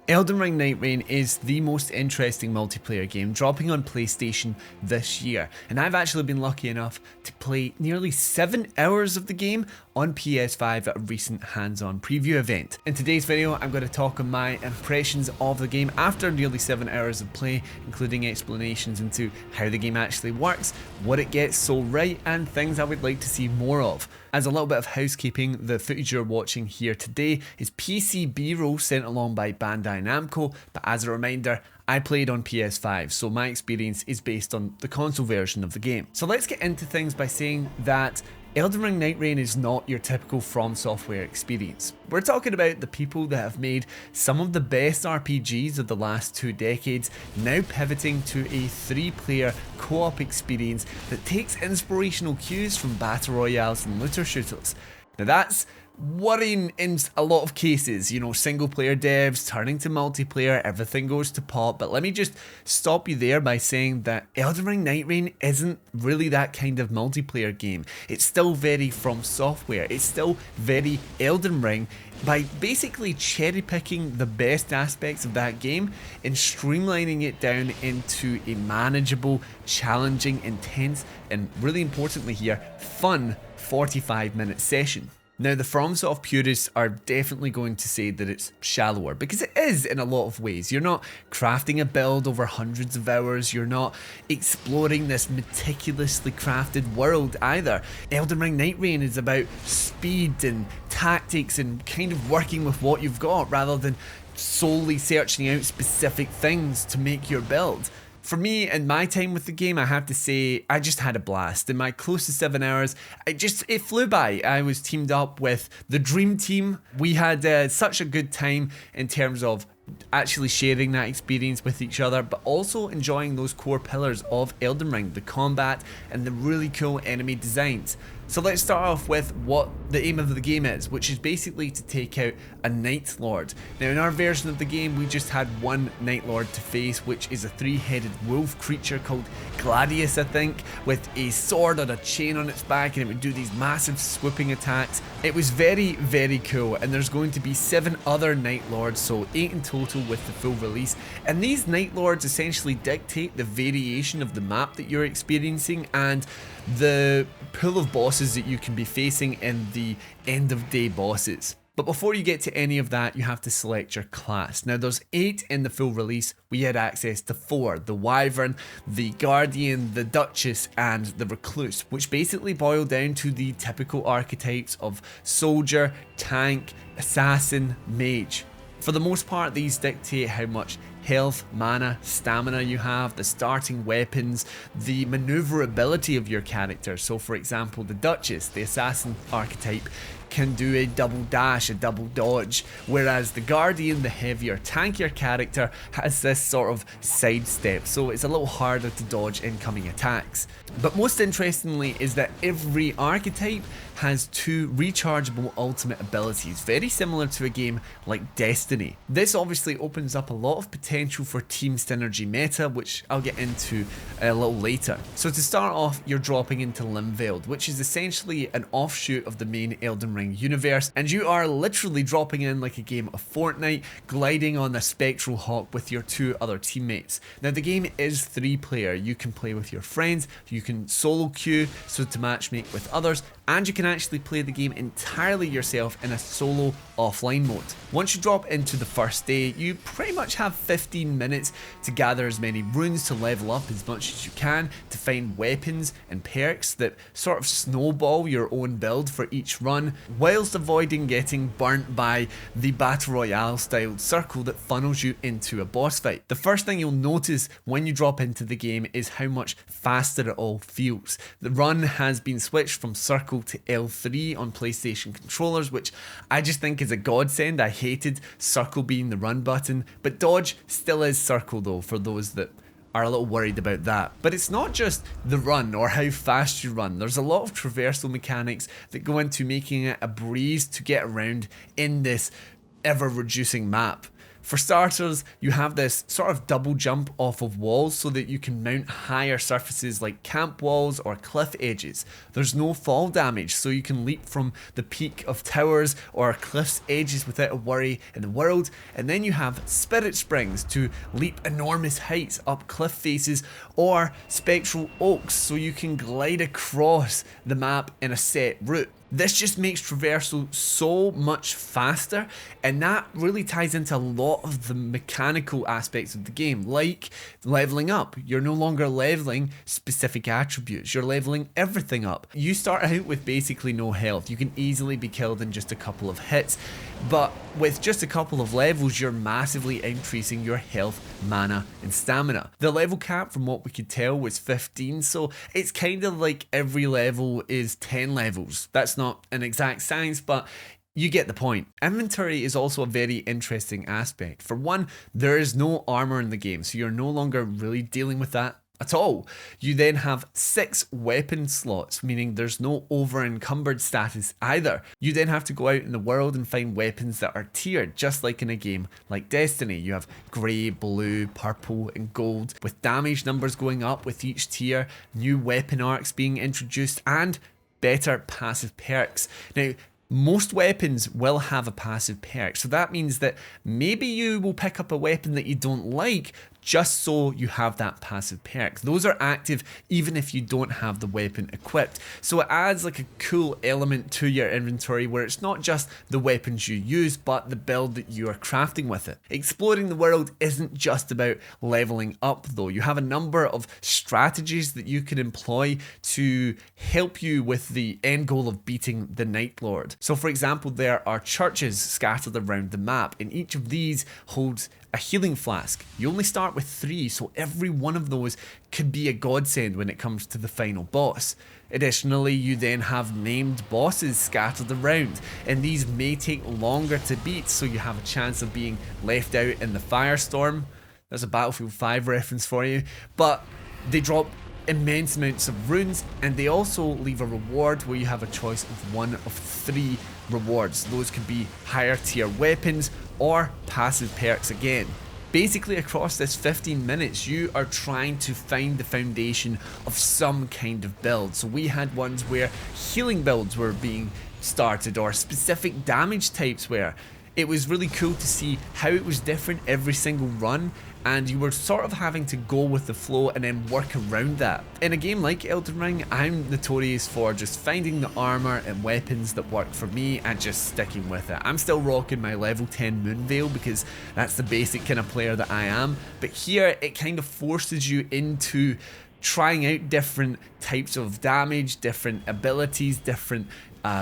Elden Ring Nightreign is the most interesting multiplayer game dropping on PlayStation this year, and I've actually been lucky enough to play nearly 7 hours of the game on PS5 at a recent hands-on preview event. In today's video, I'm going to talk on my impressions of the game after nearly 7 hours of play, including explanations into how the game actually works, what it gets so right, and things I would like to see more of. As a little bit of housekeeping, the footage you're watching here today is PC B-roll sent along by Bandai Namco, but as a reminder, I played on PS5, so my experience is based on the console version of the game. So let's get into things by saying that Elden Ring Nightreign is not your typical FromSoftware experience. We're talking about the people that have made some of the best RPGs of the last 2 decades, now pivoting to a 3-player co-op experience that takes inspirational cues from battle royales and looter shooters. Now that's worrying in a lot of cases, you know, single player devs turning to multiplayer, everything goes to pot, but let me just stop you there by saying that Elden Ring Nightreign isn't really that kind of multiplayer game. It's still very FromSoftware, it's still very Elden Ring, by basically cherry picking the best aspects of that game and streamlining it down into a manageable, challenging, intense, and really importantly here, fun 45-minute session. Now, the FromSoft purists are definitely going to say that it's shallower, because it is in a lot of ways. You're not crafting a build over hundreds of hours, you're not exploring this meticulously crafted world either. Elden Ring Nightreign is about speed and tactics and kind of working with what you've got rather than solely searching out specific things to make your build. For me, in my time with the game, I have to say, I just had a blast. In my close to 7 hours, it flew by. I was teamed up with the Dream Team. We had such a good time in terms of actually sharing that experience with each other, but also enjoying those core pillars of Elden Ring, the combat and the really cool enemy designs. So let's start off with what the aim of the game is, which is basically to take out a Night Lord. Now, in our version of the game, we just had one Night Lord to face, which is a 3-headed wolf creature called Gladius, I think, with a sword on a chain on its back, and it would do these massive swooping attacks. It was very, very cool, and there's going to be 7 other Night Lords, so 8 in total with the full release. And these Night Lords essentially dictate the variation of the map that you're experiencing and the pool of bosses that you can be facing in the end of day bosses. But before you get to any of that, you have to select your class. Now, there's 8 in the full release. We had access to 4, the Wyvern, the Guardian, the Duchess, and the Recluse, which basically boil down to the typical archetypes of soldier, tank, assassin, mage. For the most part, these dictate how much health, mana, stamina you have, the starting weapons, the maneuverability of your character. So for example, the Duchess, the assassin archetype, can do a double dash, a double dodge, whereas the Guardian, the heavier, tankier character, has this sort of sidestep, so it's a little harder to dodge incoming attacks. But most interestingly is that every archetype has 2 rechargeable ultimate abilities, very similar to a game like Destiny. This obviously opens up a lot of potential for team synergy meta, which I'll get into a little later. So to start off, you're dropping into Limveld, which is essentially an offshoot of the main Elden Ring universe, and you are literally dropping in like a game of Fortnite, gliding on a spectral hawk with your 2 other teammates. Now, the game is 3-player. You can play with your friends, you can solo queue, so to matchmake with others, and you can actually play the game entirely yourself in a solo offline mode. Once you drop into the first day, you pretty much have 15 minutes to gather as many runes to level up as much as you can, to find weapons and perks that sort of snowball your own build for each run, whilst avoiding getting burnt by the battle royale styled circle that funnels you into a boss fight. The first thing you'll notice when you drop into the game is how much faster it all feels. The run has been switched from circle to L3 on PlayStation controllers, which I just think is a godsend. I hated circle being the run button, but dodge still is circle though, for those that are a little worried about that. But it's not just the run or how fast you run. There's a lot of traversal mechanics that go into making it a breeze to get around in this ever reducing map. For starters, you have this sort of double jump off of walls so that you can mount higher surfaces like camp walls or cliff edges. There's no fall damage, so you can leap from the peak of towers or cliff's edges without a worry in the world. And then you have spirit springs to leap enormous heights up cliff faces, or spectral oaks so you can glide across the map in a set route. This just makes traversal so much faster, and that really ties into a lot of the mechanical aspects of the game, like leveling up. You're no longer leveling specific attributes, you're leveling everything up. You start out with basically no health. You can easily be killed in just a couple of hits, but with just a couple of levels, you're massively increasing your health, mana, and stamina. The level cap, from what we could tell, was 15, so it's kind of like every level is 10 levels. That's not an exact science, but you get the point. Inventory is also a very interesting aspect. For one, there is no armor in the game, so you're no longer really dealing with that at all. You then have 6 weapon slots, meaning there's no over encumbered status either. You then have to go out in the world and find weapons that are tiered, just like in a game like Destiny. You have grey, blue, purple and gold, with damage numbers going up with each tier, new weapon arcs being introduced, and better passive perks. Now, most weapons will have a passive perk, so that means that maybe you will pick up a weapon that you don't like just so you have that passive perk. Those are active even if you don't have the weapon equipped. So it adds like a cool element to your inventory where it's not just the weapons you use, but the build that you are crafting with it. Exploring the world isn't just about leveling up though. You have a number of strategies that you can employ to help you with the end goal of beating the Night Lord. So for example, there are churches scattered around the map, and each of these holds a healing flask. You only start with 3, so every one of those could be a godsend when it comes to the final boss. Additionally, you then have named bosses scattered around, and these may take longer to beat, so you have a chance of being left out in the firestorm. There's a Battlefield 5 reference for you, but they drop immense amounts of runes, and they also leave a reward where you have a choice of one of 3 rewards. Those could be higher tier weapons or passive perks again. Basically, across this 15 minutes, you are trying to find the foundation of some kind of build. So we had ones where healing builds were being started, or specific damage types were. It was really cool to see how it was different every single run, and you were sort of having to go with the flow and then work around that. In a game like Elden Ring, I'm notorious for just finding the armor and weapons that work for me and just sticking with it. I'm still rocking my level 10 Moonveil because that's the basic kind of player that I am, but here it kind of forces you into trying out different types of damage, different abilities, different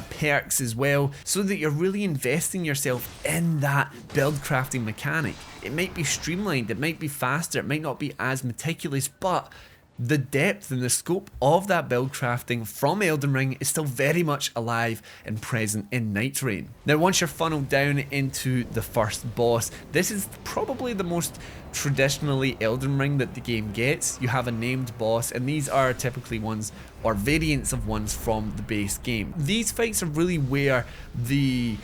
perks as well, so that you're really investing yourself in that build crafting mechanic. It might be streamlined, it might be faster, it might not be as meticulous, but the depth and the scope of that build crafting from Elden Ring is still very much alive and present in Nightreign. Now, once you're funneled down into the first boss, this is probably the most traditionally Elden Ring that the game gets. You have a named boss, and these are typically ones or variants of ones from the base game. These fights are really where the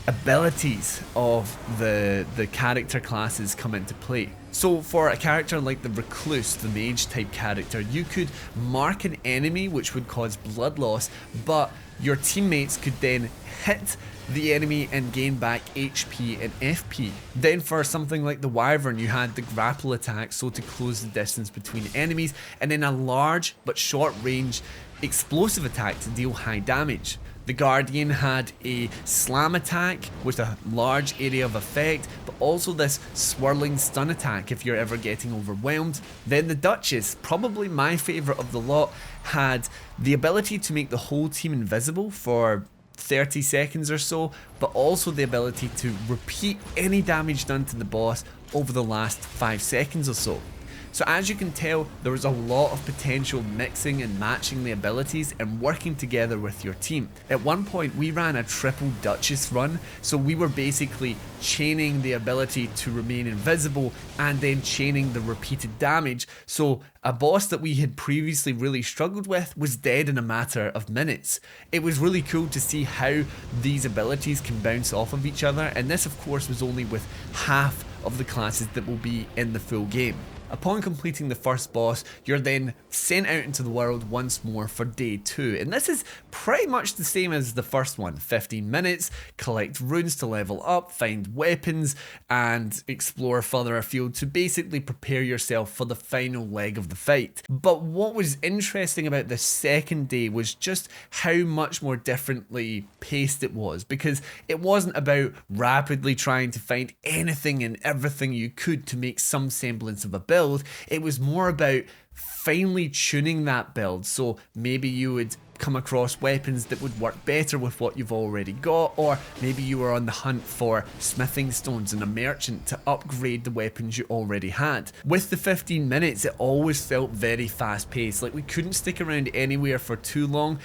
abilities of the character classes come into play. So for a character like the Recluse, the mage type character, you could mark an enemy which would cause blood loss, but your teammates could then hit the enemy and gain back HP and FP. Then for something like the Wyvern, you had the grapple attack, so to close the distance between enemies, and then a large but short range explosive attack to deal high damage. The Guardian had a slam attack with a large area of effect, but also this swirling stun attack if you're ever getting overwhelmed. Then the Duchess, probably my favourite of the lot, had the ability to make the whole team invisible for 30 seconds or so, but also the ability to repeat any damage done to the boss over the last 5 seconds or so. So as you can tell, there was a lot of potential mixing and matching the abilities and working together with your team. At one point we ran a triple Duchess run, so we were basically chaining the ability to remain invisible and then chaining the repeated damage, so a boss that we had previously really struggled with was dead in a matter of minutes. It was really cool to see how these abilities can bounce off of each other, and this of course was only with half of the classes that will be in the full game. Upon completing the first boss, you're then sent out into the world once more for day 2, and this is pretty much the same as the first one. 15 minutes, collect runes to level up, find weapons, and explore further afield to basically prepare yourself for the final leg of the fight. But what was interesting about the second day was just how much more differently paced it was, because it wasn't about rapidly trying to find anything and everything you could to make some semblance of a build. It was more about finely tuning that build, so maybe you would come across weapons that would work better with what you've already got, or maybe you were on the hunt for smithing stones and a merchant to upgrade the weapons you already had. With the 15 minutes, it always felt very fast paced, like we couldn't stick around anywhere for too long.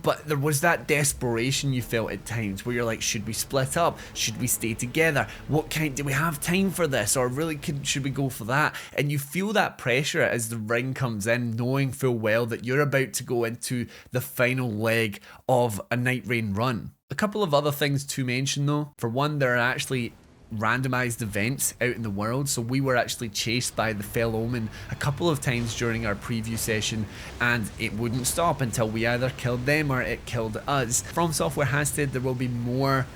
But there was that desperation you felt at times where you're like, should we split up? Should we stay together? Do we have time for this? Or really, should we go for that? And you feel that pressure as the ring comes in, knowing full well that you're about to go into the final leg of a Nightreign run. A couple of other things to mention though. For one, there are actually randomized events out in the world, so we were actually chased by the Fell Omen a couple of times during our preview session, and it wouldn't stop until we either killed them or it killed us. FromSoftware has said there will be more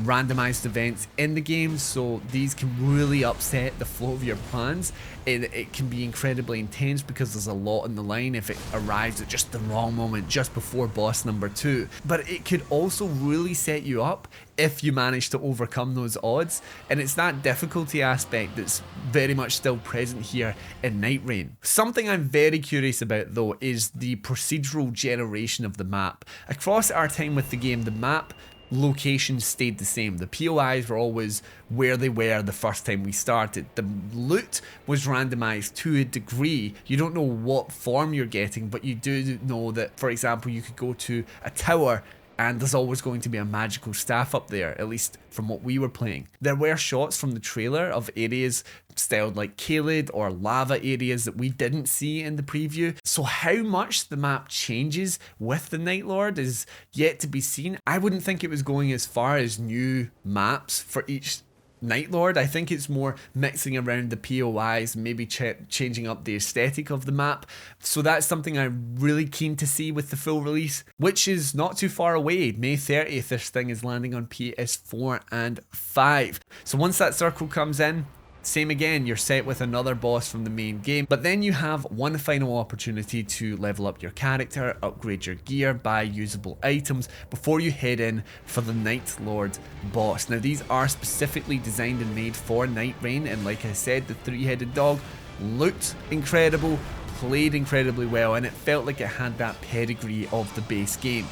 randomized events in the game, so these can really upset the flow of your plans. It can be incredibly intense because there's a lot on the line if it arrives at just the wrong moment, just before boss number 2. But it could also really set you up if you manage to overcome those odds, and it's that difficulty aspect that's very much still present here in Nightreign. Something I'm very curious about though is the procedural generation of the map. Across our time with the game, the map locations stayed the same. The POIs were always where they were the first time we started. The loot was randomized to a degree. You don't know what form you're getting, but you do know that, for example, you could go to a tower and there's always going to be a magical staff up there, at least from what we were playing. There were shots from the trailer of areas styled like Caelid or lava areas that we didn't see in the preview. So how much the map changes with the Night Lord is yet to be seen. I wouldn't think it was going as far as new maps for each Night Lord. I think it's more mixing around the POIs, maybe changing up the aesthetic of the map. So that's something I'm really keen to see with the full release, which is not too far away. May 30th, this thing is landing on PS4 and 5. So once that circle comes in, same again, you're set with another boss from the main game, but then you have one final opportunity to level up your character, upgrade your gear, buy usable items before you head in for the Night Lord boss. Now these are specifically designed and made for Nightreign, and like I said, the three-headed dog looked incredible, played incredibly well, and it felt like it had that pedigree of the base game.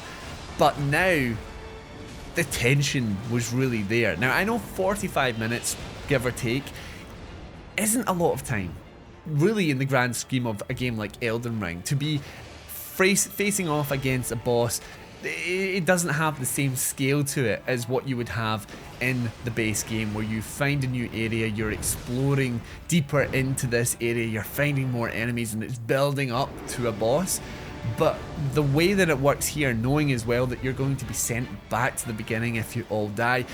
But now the tension was really there. Now I know 45 minutes, give or take, isn't a lot of time, really, in the grand scheme of a game like Elden Ring. To be facing off against a boss, it doesn't have the same scale to it as what you would have in the base game, where you find a new area, you're exploring deeper into this area, you're finding more enemies, and it's building up to a boss. But the way that it works here, knowing as well that you're going to be sent back to the beginning if you all die,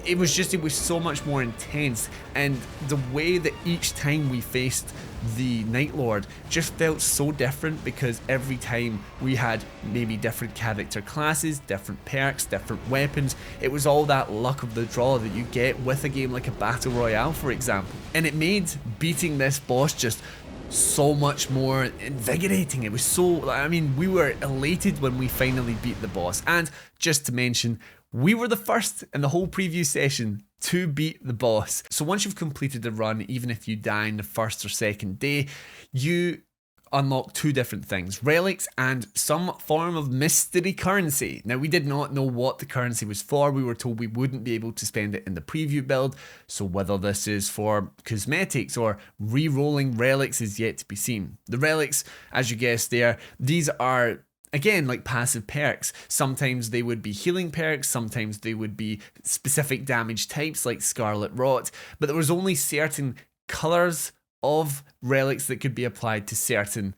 it was so much more intense, and the way that each time we faced the Night Lord just felt so different, because every time we had maybe different character classes, different perks, different weapons. It was all that luck of the draw that you get with a game like a Battle Royale, for example, and it made beating this boss just so much more invigorating. It was so, I mean, we were elated when we finally beat the boss. And just to mention, we were the first in the whole preview session to beat the boss. So once you've completed the run, even if you die in the first or second day, you unlock two different things: relics and some form of mystery currency. Now, we did not know what the currency was for. We were told we wouldn't be able to spend it in the preview build, so whether this is for cosmetics or re-rolling relics is yet to be seen. The relics, as you guessed there, these are again like passive perks. Sometimes they would be healing perks, sometimes they would be specific damage types like Scarlet Rot, but there was only certain colours of relics that could be applied to certain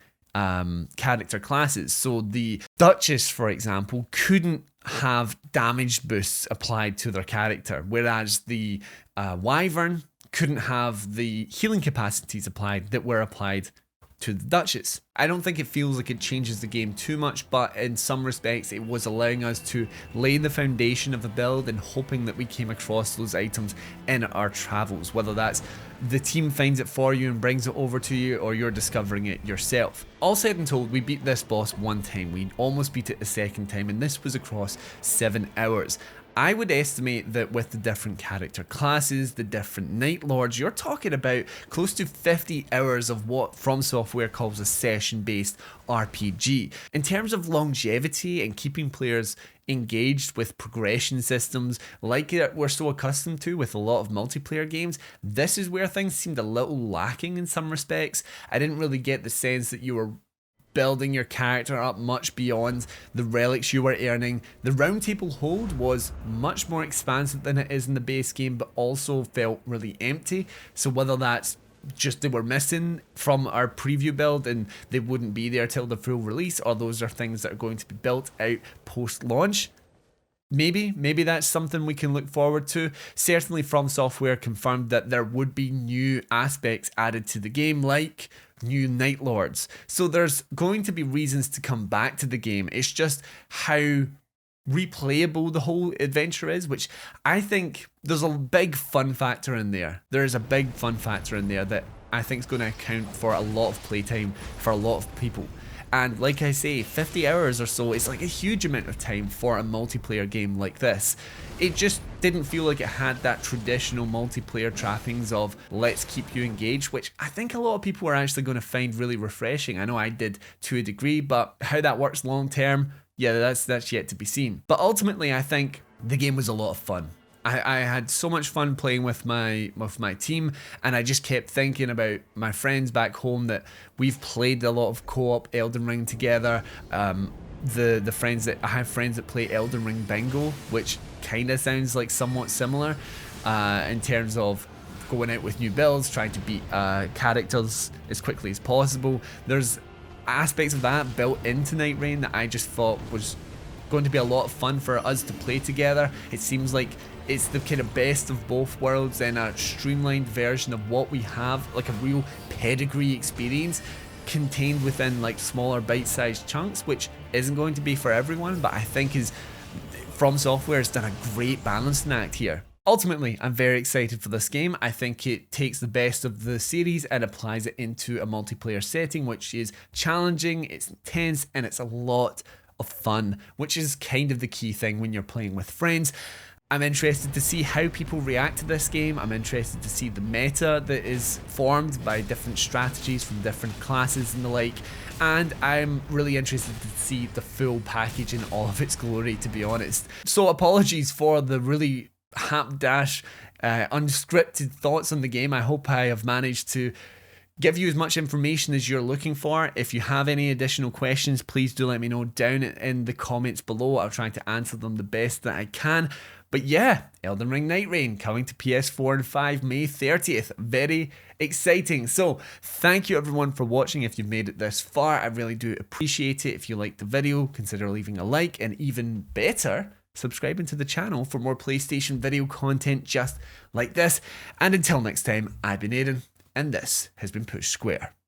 character classes. So the Duchess, for example, couldn't have damage boosts applied to their character, whereas the Wyvern couldn't have the healing capacities applied that were applied to the Duchess. I don't think it feels like it changes the game too much, but in some respects it was allowing us to lay the foundation of a build and hoping that we came across those items in our travels, whether that's the team finds it for you and brings it over to you, or you're discovering it yourself. All said and told, we beat this boss one time, we almost beat it a second time, and this was across 7 hours. I would estimate that with the different character classes, the different Night Lords, you're talking about close to 50 hours of what FromSoftware calls a session-based RPG. In terms of longevity and keeping players engaged with progression systems like we're so accustomed to with a lot of multiplayer games, this is where things seemed a little lacking in some respects. I didn't really get the sense that you were building your character up much beyond the relics you were earning. The round table hold was much more expansive than it is in the base game, but also felt really empty. So whether that's just they were missing from our preview build and they wouldn't be there till the full release, or those are things that are going to be built out post-launch, maybe that's something we can look forward to. Certainly FromSoftware confirmed that there would be new aspects added to the game, like new Night Lords. So there's going to be reasons to come back to the game. It's just how replayable the whole adventure is, which I think there's a big fun factor in there. There is a big fun factor in there that I think is going to account for a lot of playtime for a lot of people. And like I say, 50 hours or so is like a huge amount of time for a multiplayer game like this. It just didn't feel like it had that traditional multiplayer trappings of let's keep you engaged, which I think a lot of people are actually going to find really refreshing. I know I did to a degree, but how that works long term, yeah, that's yet to be seen. But ultimately, I think the game was a lot of fun. I had so much fun playing with my team, and I just kept thinking about my friends back home that we've played a lot of co-op Elden Ring together. The friends that I have friends that play Elden Ring Bingo, which kind of sounds like somewhat similar in terms of going out with new builds, trying to beat characters as quickly as possible. There's aspects of that built into Nightreign that I just thought was going to be a lot of fun for us to play together. It seems like it's the kind of best of both worlds in a streamlined version of what we have, like a real pedigree experience contained within like smaller bite-sized chunks, which isn't going to be for everyone, but I think is FromSoftware has done a great balancing act here. Ultimately, I'm very excited for this game. I think it takes the best of the series and applies it into a multiplayer setting, which is challenging, it's intense, and it's a lot of fun, which is kind of the key thing when you're playing with friends. I'm interested to see how people react to this game. I'm interested to see the meta that is formed by different strategies from different classes and the like. And I'm really interested to see the full package in all of its glory, to be honest. So apologies for the really hapdash, unscripted thoughts on the game. I hope I have managed to give you as much information as you're looking for. If you have any additional questions, please do let me know down in the comments below. I'll try to answer them the best that I can. But yeah, Elden Ring Nightreign coming to PS4 and 5 May 30th. Very exciting. So thank you everyone for watching. If you've made it this far, I really do appreciate it. If you liked the video, consider leaving a like, and even better, subscribing to the channel for more PlayStation video content just like this. And until next time, I've been Aiden, and this has been Push Square.